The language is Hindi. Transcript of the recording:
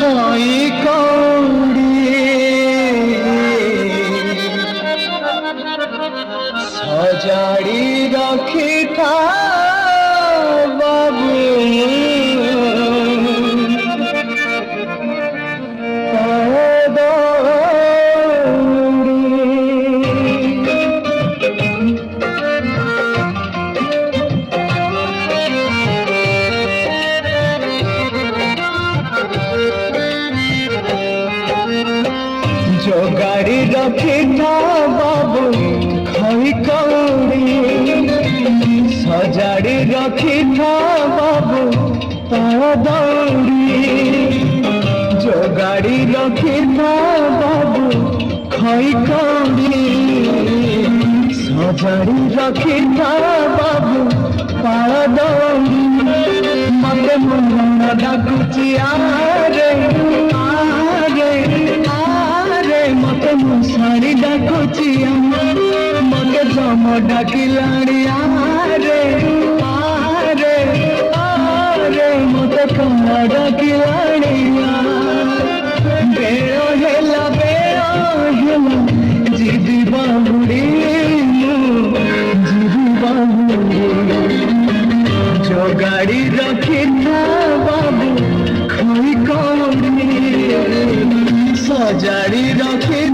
খই কৌড়ি সজাড়ি রখিথা বাবু जोगाड़ी रखिथा बाबू खई कौड़ी सजाड़ी रखिथा बाबू दौड़ी जोगाड़ी रखिथा बाबू खई कौड़ी सजाड़ी रखिथा बाबू दौड़ी मते मन डाकुची आरे मते मुसारी डाकुची मते जम डाकिलाणी आरे आरे आरे मते कमा डाकिलाणी बेड़ो हेला जिदी बाबुड़ी जिदी बाबुड़ी जोगाड़ी रखी था बाबू खई कौड़ी सजाड़ी रखी